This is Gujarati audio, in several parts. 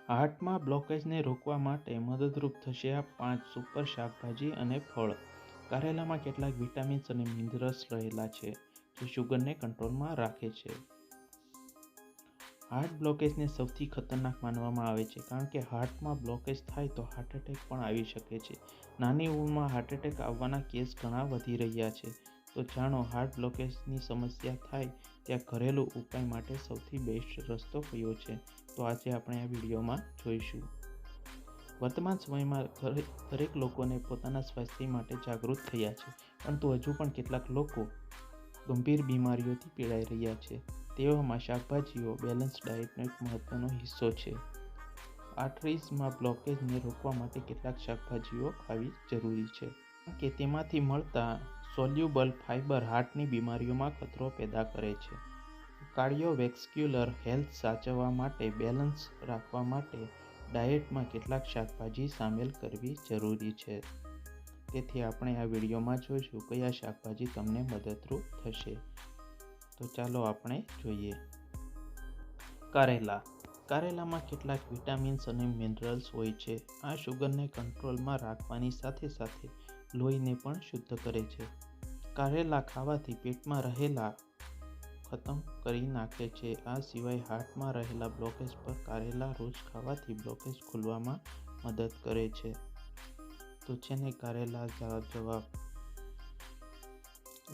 હાર્ટમાં બ્લોકેજને રોકવા માટે મદદરૂપ થશે આ 5 સુપર શાકભાજી અને ફળ. કારેલામાં કેટલાક વિટામિન્સ અને મિનરલ્સ રહેલા છે જે શુગરને કંટ્રોલમાં રાખે છે. હાર્ટ બ્લોકેજને સૌથી ખતરનાક માનવામાં આવે છે કારણ કે હાર્ટમાં બ્લોકેજ થાય તો હાર્ટ એટેક પણ આવી શકે છે. નાની ઉંમરમાં હાર્ટ એટેક આવવાના કેસ ઘણા વધી રહ્યા છે. તો જાણો હાર્ટ બ્લોકેજની સમસ્યા થાય ત્યાં ઘરેલું ઉપાય માટે સૌથી બેસ્ટ રસ્તો કયો છે. તો આજે આપણે આ વિડીયોમાં જોઈશું. વર્તમાન સમયમાં દરેક લોકોને પોતાના સ્વાસ્થ્ય માટે જાગૃત થયા છે, પરંતુ હજુ પણ કેટલાક લોકો ગંભીર બીમારીઓથી પીડાઈ રહ્યા છે. તેવામાં શાકભાજીઓ બેલેન્સ ડાયટનો એક મહત્વનો હિસ્સો છે. આર્ટરીઝમાં બ્લોકેજને રોકવા માટે કેટલાક શાકભાજીઓ ખાવી જરૂરી છે કારણ કે તેમાંથી મળતા સોલ્યુબલ ફાઇબર હાર્ટની બીમારીઓમાં ખતરો પેદા કરે છે. કાર્ડિયોવેસ્ક્યુલર હેલ્થ સાચવવા માટે બેલેન્સ રાખવા માટે ડાયટમાં કેટલાક શાકભાજી સામેલ કરવી જરૂરી છે. તેથી આપણે આ વિડીયોમાં જોઈશું કયા શાકભાજી તમને મદદરૂપ થશે. તો ચાલો આપણે જોઈએ. કારેલા. કારેલામાં કેટલાક વિટામિન્સ અને મિનરલ્સ હોય છે. આ શુગરને કંટ્રોલમાં રાખવાની સાથે સાથે લોહીને પણ શુદ્ધ કરે છે. કારેલા ખાવાથી પેટમાં રહેલા ખતમ કરી નાખે છે. આ સિવાય હાર્ટમાં રહેલા બ્લોકેજ પર કારેલા રોજ ખાવાથી બ્લોકેજ ખુલવામાં મદદ કરે છે. તો છે ને કારેલા જવાબ.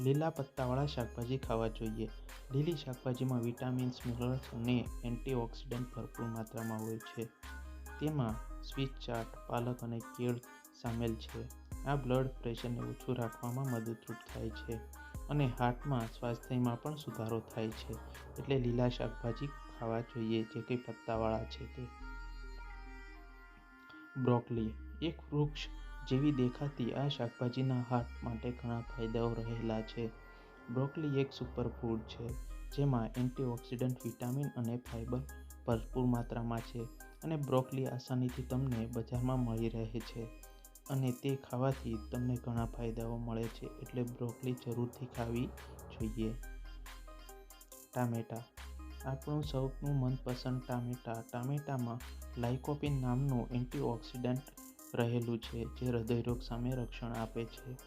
લીલા પત્તાવાળા શાકભાજી ખાવા જોઈએ. લીલી શાકભાજીમાં વિટામિન્સ, મિનરલ્સ અને એન્ટીઓક્સિડન્ટ ભરપૂર માત્રામાં હોય છે. તેમાં સ્વીટ ચાટ, પાલક અને કેળ સામેલ છે. આ બ્લડ પ્રેશરને ઓછું રાખવામાં મદદરૂપ થાય છે અને હાર્ટમાં સ્વાસ્થ્યમાં પણ સુધારો થાય છે. એટલે લીલા શાકભાજી ખાવા જોઈએ જે કંઈ પત્તાવાળા છે તે. બ્રોકોલી. એક વૃક્ષ જેવી દેખાતી આ શાકભાજીના હાર્ટ માટે ઘણા ફાયદાઓ રહેલા છે. બ્રોકોલી એક સુપરફૂડ છે જેમાં એન્ટીઓક્સિડન્ટ, વિટામિન અને ફાઇબર ભરપૂર માત્રામાં છે અને બ્રોકોલી આસાનીથી તમને બજારમાં મળી રહે છે અને તે ખાવાથી તમને ઘણા ફાયદાઓ મળે છે. એટલે બ્રોકોલી જરૂરથી ખાવી જોઈએ. ટામેટાં. આપણું સૌનું મનપસંદ ટામેટાં. ટામેટામાં લાઇકોપીન નામનું એન્ટીઓક્સિડન્ટ રહેલું છે જે હૃદયરોગ સામે રક્ષણ આપે છે.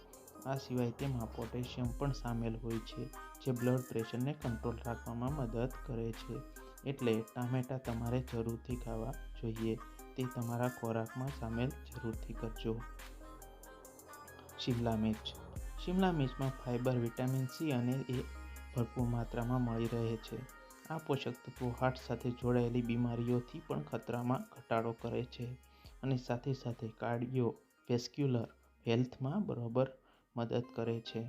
આ સિવાય તેમાં પોટેશિયમ પણ સામેલ હોય છે જે બ્લડ પ્રેશરને કંટ્રોલ રાખવામાં મદદ કરે છે. એટલે ટામેટાં તમારે જરૂરથી ખાવા જોઈએ. તે તમારા ખોરાકમાં સામેલ જરૂરથી કરજો. શિમલા મિર્ચ. શિમલા મિર્ચમાં ફાઇબર, વિટામિન સી અને એ ભરપૂર માત્રામાં મળી રહે છે. આ પોષક તત્વો હાર્ટ સાથે જોડાયેલી બીમારીઓથી પણ ખતરામાં ઘટાડો કરે છે અને સાથે સાથે કાર્ડિયોવેસ્ક્યુલર હેલ્થમાં બરોબર મદદ કરે છે.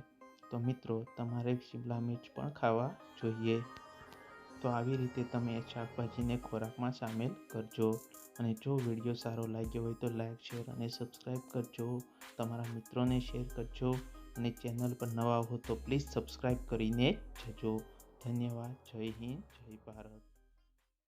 તો મિત્રો તમારે શિમલા મિર્ચ પણ ખાવા જોઈએ. તો આવી રીતે તમે શાકભાજીને ખોરાકમાં સામેલ કરજો અને જો વિડીયો સારો લાગ્યો હોય તો લાઈક, શેર અને સબસ્ક્રાઈબ કરજો. તમારા મિત્રોને શેર કરજો અને ચેનલ પર નવા હો તો પ્લીઝ સબસ્ક્રાઈબ કરીને જજો. ધન્યવાદ. જય હિન્દ, જય ભારત.